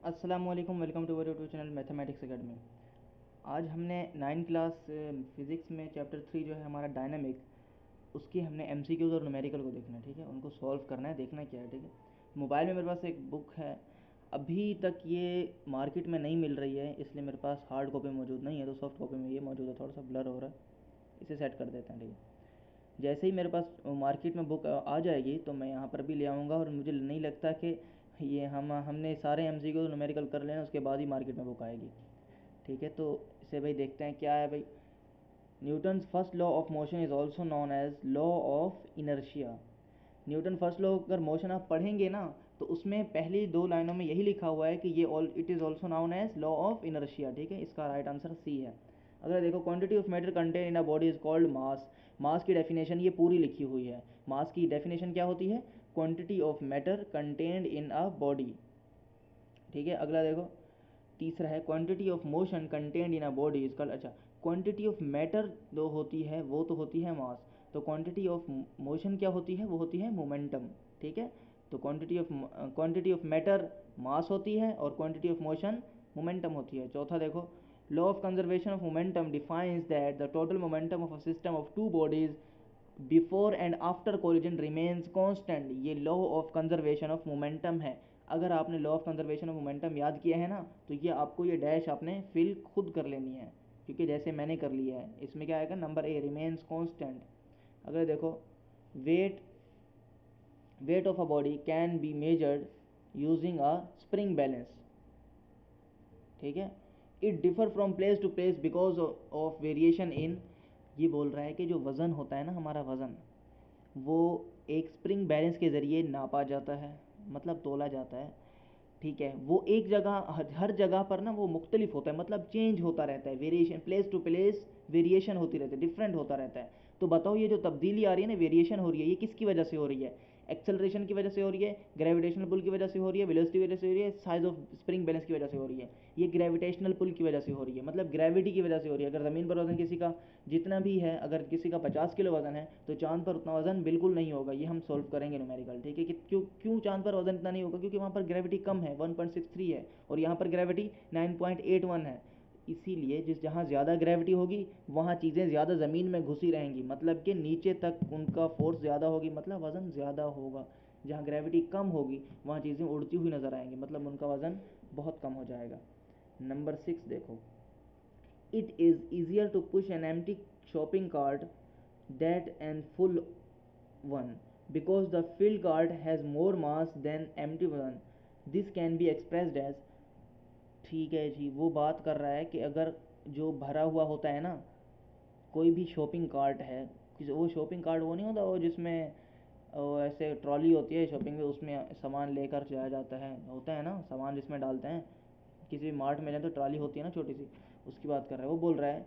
अस्सलामुअलैकुम, welcome to our YouTube channel mathematics academy. आज हमने 9 क्लास फिज़िक्स में चैप्टर 3 जो है हमारा डायनामिक, उसकी हमने एमसीक्यूज़ और न्यूमेरिकल को देखना है। ठीक है, उनको सॉल्व करना है, देखना क्या है। ठीक है, मोबाइल में मेरे पास एक बुक है, अभी तक ये मार्केट में नहीं मिल रही है, इसलिए मेरे पास हार्ड कॉपी मौजूद नहीं है, तो सॉफ्ट कॉपी में ये मौजूद है। थोड़ा सा ब्लर हो रहा है, इसे सेट कर देते हैं। ठीक है, जैसे ही मेरे पास मार्केट में बुक आ जाएगी तो मैं यहाँ पर भी ले आऊँगा, और मुझे नहीं लगता कि ये हमने सारे एमसीक्यू न्यूमेरिकल कर लेना, उसके बाद ही मार्केट में बुक आएगी। ठीक है, तो इसे भाई देखते हैं क्या है भाई। Newton's first law of motion is also known as law of inertia. Newton first law अगर मोशन आप पढ़ेंगे ना, तो उसमें पहली 2 लाइनों में यही लिखा हुआ है कि ये all it is also known as law of inertia. ठीक है, इसका राइट आंसर सी है। अगर देखो, quantity of matter contain in a body is called mass. Mass की डेफिनेशन ये पूरी लिखी हुई है। मास की डेफिनेशन क्या होती है? Quantity of matter contained in a body. ठीक है, अगला देखो, तीसरा है quantity of motion contained in a body is called. अच्छा, क्वांटिटी ऑफ मैटर जो होती है वो तो होती है मास, तो क्वांटिटी ऑफ मोशन क्या होती है? वो होती है मोमेंटम। ठीक है, तो क्वांटिटी ऑफ मैटर मास होती है और क्वांटिटी ऑफ मोशन मोमेंटम होती है। चौथा देखो, law of conservation of momentum defines that the total momentum of a system of two bodies before and after collision remains constant. ये law of conservation of momentum है। अगर आपने law of conservation of momentum याद किया है ना, तो ये आपको ये डैश आपने फिल खुद कर लेनी है, क्योंकि जैसे मैंने कर लिया है। इसमें क्या आएगा? Number A, remains constant. अगर देखो, weight weight of a body can be measured using a spring balance. ठीक है, it differ from place to place because of variation in. ये बोल रहा है कि जो वज़न होता है ना, हमारा वज़न, वो एक स्प्रिंग बैलेंस के ज़रिए नापा जाता है, मतलब तोला जाता है। ठीक है, वो एक जगह हर जगह पर ना वो मुख्तलिफ होता है, मतलब चेंज होता रहता है, variation place to place variation होती रहती है, डिफरेंट होता रहता है। तो बताओ, ये जो तब्दीली आ रही है ना, वेरिएशन हो रही है, ये किसकी वजह से हो रही है? एक्सेलरेशन की वजह से हो रही है, ग्रेविटेशनल पुल की वजह से हो रही है, वेलोसिटी की वजह से हो रही है, साइज ऑफ स्प्रिंग बैलेंस की वजह से हो रही है। ये ग्रेविटेशनल पुल की वजह से हो रही है, मतलब ग्रेविटी की वजह से हो रही है। अगर ज़मीन पर वजन किसी का जितना भी है, अगर किसी का 50 किलो वजन है, तो चांद पर उतना वजन बिल्कुल नहीं होगा। ये हम सोल्व करेंगे न्यूमेरिकल। ठीक है, कि क्यों क्यों चांद पर वजन इतना नहीं होगा? क्योंकि वहाँ पर ग्रेविटी कम है, 1.63 है, और यहाँ पर ग्रेविटी 9.81 है। इसीलिए जहाँ ज़्यादा ग्रेविटी होगी, वहाँ चीज़ें ज़्यादा ज़मीन में घुसी रहेंगी, मतलब कि नीचे तक उनका फोर्स ज़्यादा होगी, मतलब वज़न ज़्यादा होगा। जहाँ ग्रेविटी कम होगी, वहाँ चीज़ें उड़ती हुई नज़र आएंगी, मतलब उनका वज़न बहुत कम हो जाएगा। नंबर 6 देखो, it is easier to push an empty shopping cart than an full one because the filled cart has more mass than empty one. This can be expressed as। ठीक है जी, वो बात कर रहा है कि अगर जो भरा हुआ होता है ना, कोई भी शॉपिंग कार्ट है, वो शॉपिंग कार्ट वो नहीं होता, वो जिसमें वो ऐसे ट्रॉली होती है शॉपिंग में, उसमें सामान लेकर जाया जाता है, होता है ना, सामान जिसमें डालते हैं। किसी भी मार्ट में जाए तो ट्रॉली होती है ना, छोटी सी, उसकी बात कर रहा है। वो बोल रहा है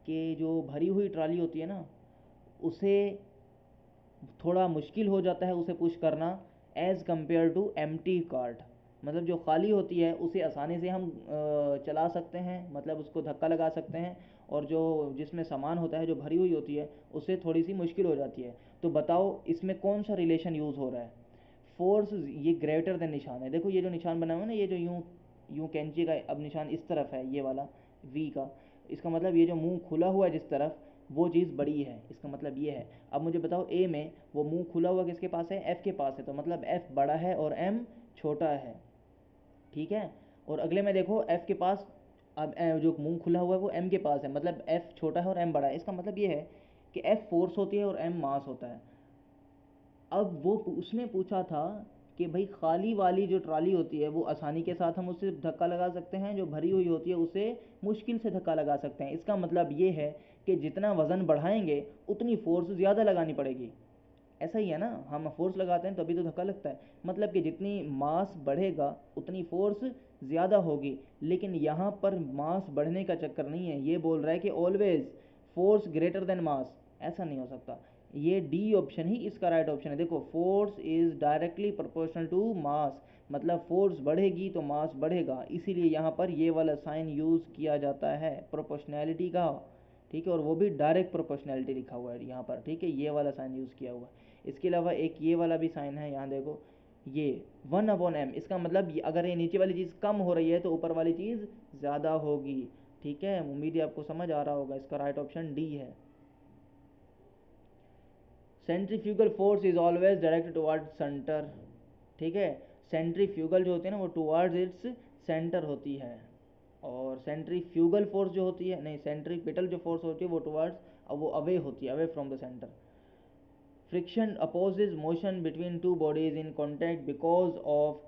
कि जो भरी हुई ट्रॉली होती है ना, उसे थोड़ा मुश्किल हो जाता है उसे पुश करना, as compare to empty cart. मतलब जो खाली होती है उसे आसानी से हम चला सकते हैं, मतलब उसको धक्का लगा सकते हैं, और जो जिसमें सामान होता है, जो भरी हुई होती है, उसे थोड़ी सी मुश्किल हो जाती है। तो बताओ, इसमें कौन सा रिलेशन यूज़ हो रहा है? फोर्स, ये ग्रेटर देन निशान है। देखो, ये जो निशान बना हुआ है ना, ये जो यूँ यूँ कैंची का अब निशान इस तरफ है, ये वाला वी का, इसका मतलब ये जो मुंह खुला हुआ है जिस तरफ, वो चीज़ बड़ी है, इसका मतलब ये है। अब मुझे बताओ, ए में वो मुंह खुला हुआ किसके पास है? एफ़ के पास है, तो मतलब एफ़ बड़ा है और एम छोटा है। ठीक है, और अगले में देखो, एफ़ के पास, अब जो मुंह खुला हुआ है वो एम के पास है, मतलब एफ़ छोटा है और एम बड़ा है। इसका मतलब ये है कि एफ़ फोर्स होती है और एम मास होता है। अब वो उसने पूछा था कि भाई, खाली वाली जो ट्रॉली होती है वो आसानी के साथ हम उससे धक्का लगा सकते हैं, जो भरी हुई होती है उसे मुश्किल से धक्का लगा सकते हैं। इसका मतलब ये है कि जितना वज़न बढ़ाएंगे उतनी फोर्स ज़्यादा लगानी पड़ेगी। ऐसा ही है ना, हम फोर्स लगाते हैं तभी तो धक्का लगता है। मतलब कि जितनी मास बढ़ेगा उतनी फोर्स ज़्यादा होगी, लेकिन यहाँ पर मास बढ़ने का चक्कर नहीं है। ये बोल रहा है कि always force greater then mass. ऐसा नहीं हो सकता। ये डी ऑप्शन ही इसका राइट ऑप्शन है। देखो, force is directly proportional to mass, मतलब फोर्स बढ़ेगी तो मास बढ़ेगा, इसीलिए यहाँ पर ये वाला साइन यूज़ किया जाता है प्रोपोर्शनैलिटी का। ठीक है, और वो भी डायरेक्ट प्रोपोर्शनैलिटी लिखा हुआ है यहाँ पर। ठीक है, ये वाला साइन यूज़ किया हुआ है। इसके अलावा एक ये वाला भी साइन है, यहाँ देखो, ये 1/m, इसका मतलब अगर ये नीचे वाली चीज़ कम हो रही है तो ऊपर वाली चीज़ ज़्यादा होगी। ठीक है, उम्मीद है आपको समझ आ रहा होगा। इसका राइट ऑप्शन डी है। Centrifugal force is always directed toward centre. ठीक है, सेंट्रीफ्यूगल जो होती है ना वो टुवर्ड्स इट्स सेंटर होती है, और सेंट्रीफ्यूगल फोर्स जो होती है, नहीं, सेंट्रीपिटल जो फोर्स होती है वो टुवर्ड्स, वो अवे होती है, away from the centre. Friction opposes motion between two bodies in contact because of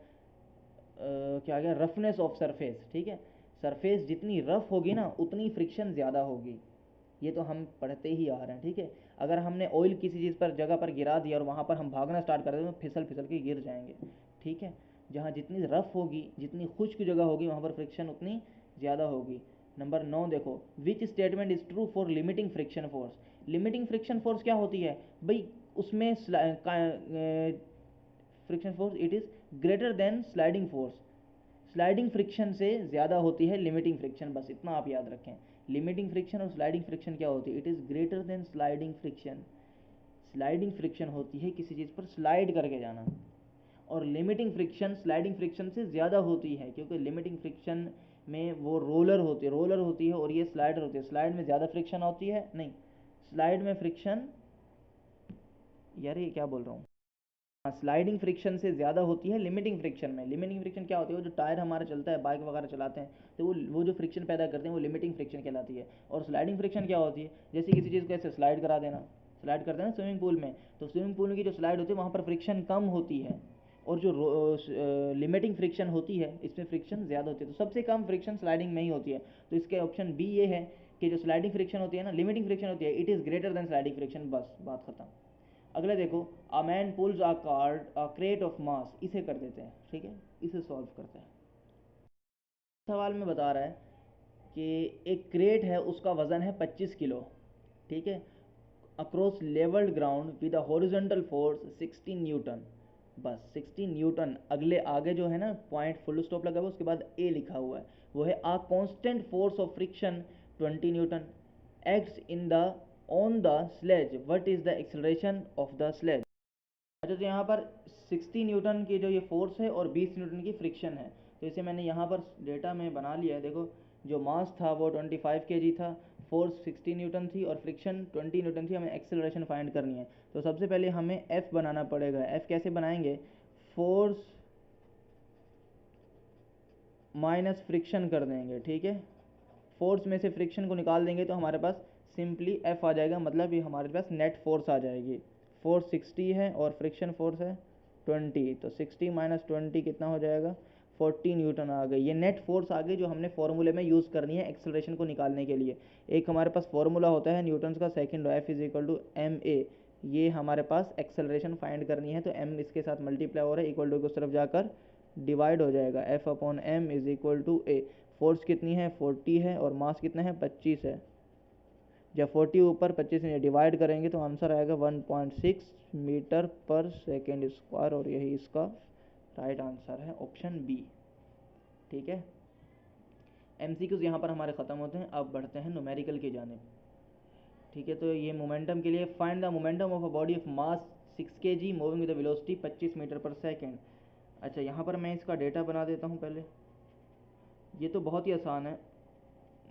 क्या गया, रफनेस ऑफ सरफेस। ठीक है, सरफेस जितनी रफ होगी ना उतनी फ्रिक्शन ज़्यादा होगी। ये तो हम पढ़ते ही आ रहे हैं। ठीक है, अगर हमने ऑयल किसी चीज़ पर जगह पर गिरा दिया और वहाँ पर हम भागना स्टार्ट कर दें तो फिसल फिसल के गिर जाएंगे। ठीक है, जहाँ जितनी रफ होगी, जितनी खुश्क जगह होगी, वहाँ पर फ्रिक्शन उतनी ज़्यादा होगी। नंबर 9 देखो, which statement is true for limiting friction force. Limiting friction force क्या होती है भाई, उसमें friction force it is greater than sliding force. Sliding friction से ज़्यादा होती है लिमिटिंग फ्रिक्शन, बस इतना आप याद रखें। लिमिटिंग फ्रिक्शन और स्लाइडिंग फ्रिक्शन क्या होती है, it is greater than sliding friction. Sliding friction होती है किसी चीज़ पर स्लाइड करके जाना, और लिमिटिंग फ्रिक्शन स्लाइडिंग फ्रिक्शन से ज़्यादा होती है, क्योंकि लिमिटिंग फ्रिक्शन में वो रोलर होती है और ये स्लाइडर होती है। स्लाइड में ज़्यादा फ्रिक्शन होती है, नहीं, स्लाइड में फ्रिक्शन, यार ये क्या बोल रहा हूँ, स्लाइडिंग फ्रिक्शन से ज़्यादा होती है लिमिटिंग फ्रिक्शन में। लिमिटिंग फ्रिक्शन क्या होती है, वो जो टायर हमारा चलता है, बाइक वगैरह चलाते हैं तो वो जो फ्रिक्शन पैदा करते हैं वो लिमिटिंग फ्रिक्शन कहलाती है। और स्लाइडिंग फ्रिक्शन क्या होती है, जैसे किसी चीज़ को ऐसे स्लाइड करा देना, स्लाइड करते हैं ना स्विमिंग पूल में, तो स्विमिंग पूल की जो स्लाइड होती है वहाँ पर फ्रिक्शन कम होती है, और जो लिमिटिंग फ्रिक्शन होती है इसमें फ्रिक्शन ज़्यादा होती है। तो सबसे कम फ्रिक्शन स्लाइडिंग में ही होती है। तो इसके ऑप्शन बी ये है कि जो स्लाइडिंग फ्रिक्शन होती है ना, लिमिटिंग फ्रिक्शन होती है, it is greater than sliding friction, बस बात खत्म। अगला देखो, a man pools a card a crate of mass, इसे कर देते हैं। ठीक है, इसे सॉल्व करते हैं। सवाल में बता रहा है कि एक क्रेट है, उसका वज़न है 25 किलो। ठीक है, across levelled ground with a horizontal force 16 newton, बस 16 न्यूटन। अगले आगे जो है ना पॉइंट फुल स्टॉप लगा हुआ, उसके बाद ए लिखा हुआ है, वो है a constant force of friction 20 newton acts in the on the sledge, what is the acceleration of the sledge. अच्छा, तो यहाँ पर 60 न्यूटन की जो ये फोर्स है और 20 न्यूटन की फ्रिक्शन है, तो इसे मैंने यहाँ पर डेटा में बना लिया है। देखो, जो मास था वो 25 kg था, फोर्स 60 न्यूटन थी और फ्रिक्शन 20 न्यूटन थी। हमें एक्सेलरेशन फाइंड करनी है, तो सबसे पहले हमें एफ बनाना पड़ेगा। एफ कैसे बनाएंगे, फोर्स माइनस फ्रिक्शन कर देंगे। ठीक है, फोर्स में से फ्रिक्शन को निकाल देंगे तो हमारे पास सिंपली एफ आ जाएगा, मतलब ये हमारे पास नेट फोर्स आ जाएगी। फोर्स 60 है और फ्रिक्शन फोर्स है 20, तो 60 माइनस 20 कितना हो जाएगा, 40 न्यूटन आ गई। ये नेट फोर्स आ गई जो हमने फॉर्मूले में यूज़ करनी है एक्सेलरेशन को निकालने के लिए। एक हमारे पास फॉर्मूला होता है न्यूटन्स का, second F is equal to M A. ये हमारे पास एक्सेलरेशन फाइंड करनी है, तो एम इसके साथ मल्टीप्लाई हो रहा है, इक्वल टू की उस तरफ जाकर डिवाइड हो जाएगा। F upon M is equal to A. Force कितनी है, 40 है, और मास कितना है, 25 है। जब 40 ऊपर 25 से डिवाइड करेंगे तो आंसर आएगा 1.6 मीटर पर सेकेंड स्क्वायर, और यही इसका राइट आंसर है, ऑप्शन बी। ठीक है, एमसीक्यूज यहाँ पर हमारे ख़त्म होते हैं। अब बढ़ते हैं न्यूमेरिकल की जानिब। ठीक है, तो ये मोमेंटम के लिए, find the momentum of a body of mass 6 kg moving with velocity 25 metre पर सेकेंड। अच्छा, यहाँ पर मैं इसका डेटा बना देता हूँ पहले। ये तो बहुत ही आसान है,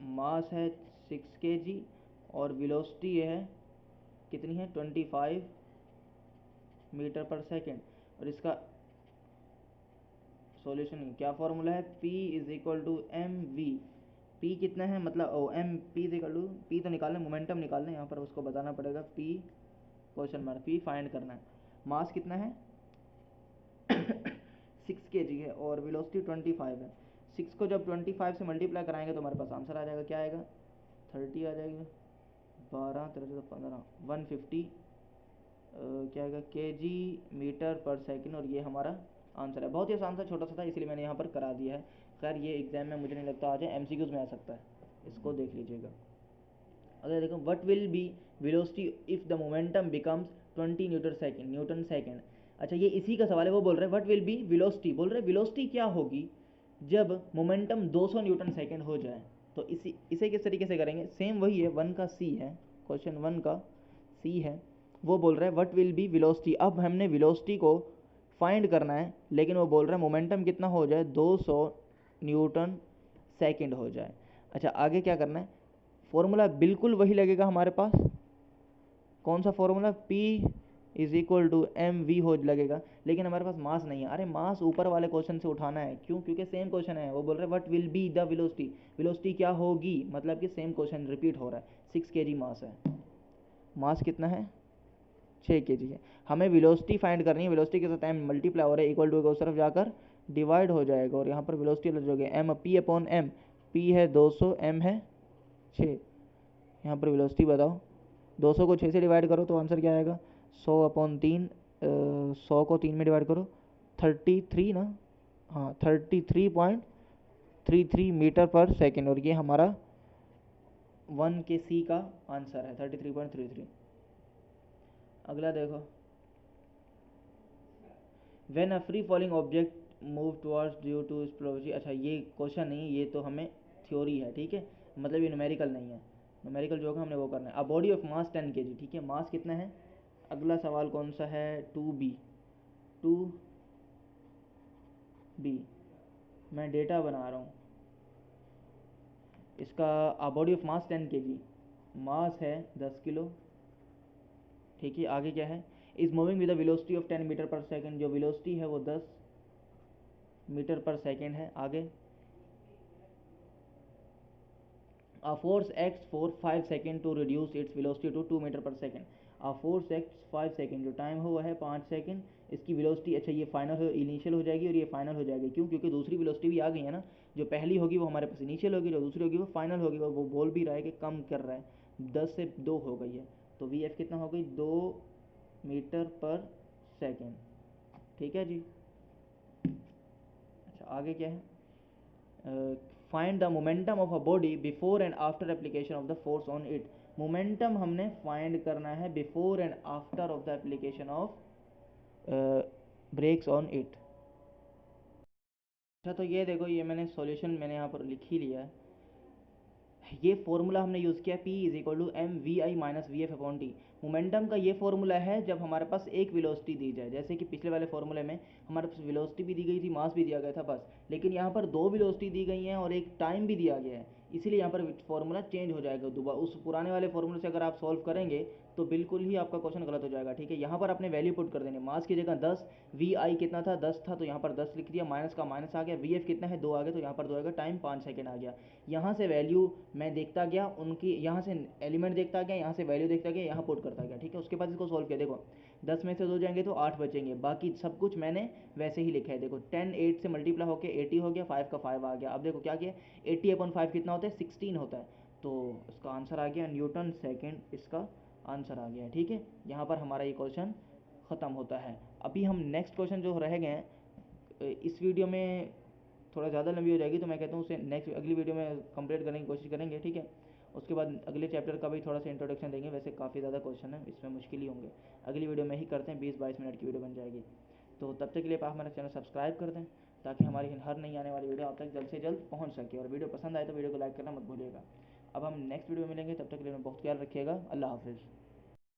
मास है 6 kg और वेलोसिटी है कितनी है, 25 मीटर पर सेकेंड। और इसका सॉल्यूशन क्या फॉर्मूला है, P is equal to M V. P कितना है, मतलब oh M, P is equal to, P तो निकालना, मोमेंटम निकालना है, यहाँ पर उसको बताना पड़ेगा। P question mark, P find करना है। मास कितना है 6 kg है और वेलोसिटी 25 है। 6 को जब 25 से मल्टीप्लाई कराएंगे तो हमारे पास आंसर आ जाएगा, क्या आएगा, 30 आ जाएगी, 12 13 15 150 क्या आएगा, kg मीटर पर सेकेंड, और ये हमारा आंसर है। बहुत ही आसान था, छोटा सा था, इसलिए मैंने यहाँ पर करा दिया है। खैर ये एग्जाम में मुझे नहीं लगता आ जाए, एमसीक्यूज में आ सकता है, इसको देख लीजिएगा। अगर देखो, what will be velocity if the momentum becomes 20 Newton second. अच्छा, ये इसी का सवाल है, वो बोल रहे हैं व्हाट विल बी वेलोसिटी, बोल रहे हैं वेलोसिटी क्या होगी जब मोमेंटम 200 न्यूटन सेकेंड हो जाए। तो इसे किस तरीके से करेंगे, सेम वही है, 1 का सी है, क्वेश्चन 1 का सी है। वो बोल रहा है व्हाट विल बी वेलोसिटी। अब हमने वेलोसिटी को फाइंड करना है, लेकिन वो बोल रहा है मोमेंटम कितना हो जाए, 200 न्यूटन सेकंड हो जाए। अच्छा आगे क्या करना है, फॉर्मूला बिल्कुल वही लगेगा हमारे पास, कौन सा formula, P is equal to M V हो लगेगा, लेकिन हमारे पास मास नहीं है। अरे मास ऊपर वाले क्वेश्चन से उठाना है, क्यों, क्योंकि सेम क्वेश्चन है। वो बोल रहे हैं what will be the velocity, velocity क्या होगी, मतलब कि सेम क्वेश्चन रिपीट हो रहा है। 6 kg मास है, मास कितना है, 6 kg है। हमें वेलोसिटी फाइंड करनी है, वेलोसिटी के साथ टाइम मल्टीप्लाई हो रहा है, इक्वल टू उस तरफ जाकर डिवाइड हो जाएगा, और यहाँ पर वेलोसिटी लग जाएगी M, P upon M, P है 200, एम है 6। यहाँ पर वेलोसिटी बताओ, 200 को 6 से डिवाइड करो तो आंसर क्या आएगा, 100 अपॉन 3, 100 को 3 में डिवाइड करो, 33 ना, हाँ 33.33 मीटर पर सेकेंड, और ये हमारा 1 के सी का आंसर है 33.33। अगला देखो, when a free falling object move towards due to velocity. अच्छा ये क्वेश्चन नहीं, ये तो हमें थ्योरी है, ठीक है, मतलब ये न्यूमेरिकल नहीं है। न्यूमेरिकल जो है हमने वो करना है। अ बॉडी ऑफ मास 10 kg, ठीक है, मास कितना है। अगला सवाल कौन सा है, 2b, 2b, मैं डेटा बना रहा हूँ इसका। A body of mass 10 kg, mass है 10 किलो, ठीक है। आगे क्या है, is moving with the velocity of 10 metre पर सेकेंड, जो वेलोसिटी है वो 10 मीटर पर सेकेंड है। आगे a force acts for 5 second to reduce its velocity to 2 meter पर second. a force acts 5 second, जो टाइम हुआ है 5 सेकेंड, इसकी वेलोसिटी, अच्छा ये फाइनल हो, इनिशियल हो जाएगी और ये फाइनल हो जाएगी, क्यों, क्योंकि दूसरी वेलोसिटी भी आ गई है ना। जो पहली होगी वो हमारे पास इनिशियल होगी, जो दूसरी होगी वो फाइनल होगी। वो बोल भी रहा है कि कम कर रहा है, 10 से 2 हो गई है, तो वी एफ कितना हो गई, 2 मीटर पर सेकेंड, ठीक है जी। अच्छा आगे क्या है, find the momentum of a body before and after application of the force on it. Momentum हमने फाइंड करना है before and after of the application of breaks on it. अच्छा तो ये देखो, ये मैंने सॉल्यूशन मैंने यहाँ पर लिख ही लिया है। ये फॉर्मूला हमने यूज़ किया, P is equal to M V I minus V F upon T. Momentum का ये फॉर्मूला है जब हमारे पास एक वेलोसिटी दी जाए, जैसे कि पिछले वाले फॉर्मूले में हमारे पास वेलोसिटी भी दी गई थी, मास भी दिया गया था बस, लेकिन यहाँ पर 2 वेलोसिटी दी गई हैं और एक टाइम भी दिया गया है, इसीलिए यहाँ पर फॉर्मूला चेंज हो जाएगा दोबारा। उस पुराने वाले फॉर्मूले से अगर आप सॉल्व करेंगे तो बिल्कुल ही आपका क्वेश्चन गलत हो जाएगा, ठीक है। यहाँ पर आपने वैल्यू पुट कर देनी, मास की जगह 10, वी आई कितना था 10 था, तो यहाँ पर 10 लिख दिया, माइनस का माइनस आ गया, वी एफ कितना है 2 आ गया, तो यहाँ पर 2 आएगा, टाइम 5 सेकेंड आ गया। यहाँ से वैल्यू मैं देखता गया उनकी, यहाँ से एलिमेंट देखता गया, यहाँ से वैल्यू देखता गया, यहाँ पुट करता गया, ठीक है। उसके बाद इसको सॉल्व किया, देखो 10 में से 2 जाएंगे तो 8 बचेंगे, बाकी सब कुछ मैंने वैसे ही लिखा है। देखो 10 8 से मल्टीप्लाई होकर 80 हो गया, 5 का 5 आ गया। अब देखो क्या किया, 80 अपॉन 5 कितना होता है, 16 होता है, तो इसका आंसर आ गया न्यूटन सेकेंड, इसका आंसर आ गया है, ठीक है। यहाँ पर हमारा ये क्वेश्चन ख़त्म होता है। अभी हम नेक्स्ट क्वेश्चन जो रह गए हैं, इस वीडियो में थोड़ा ज़्यादा लंबी हो जाएगी, तो मैं कहता हूँ उसे नेक्स्ट अगली वीडियो में कंप्लीट करने की कोशिश करेंगे, ठीक है। उसके बाद अगले चैप्टर का भी थोड़ा सा इंट्रोडक्शन देंगे, वैसे काफ़ी ज़्यादा क्वेश्चन है, इसमें मुश्किल ही होंगे, अगली वीडियो में ही करते हैं, 20-22 मिनट की वीडियो बन जाएगी। तो तब तक के लिए आप हमारा चैनल सब्सक्राइब कर दें, ताकि हमारी हर नई आने वाली वीडियो आप तक जल्द से जल्द पहुँच सके, और वीडियो पसंद आए तो वीडियो को लाइक करना मत भूलिएगा। अब हम नेक्स्ट वीडियो में मिलेंगे, तब तक के लिए बहुत ख्याल रखिएगा, अल्लाह हाफिज़।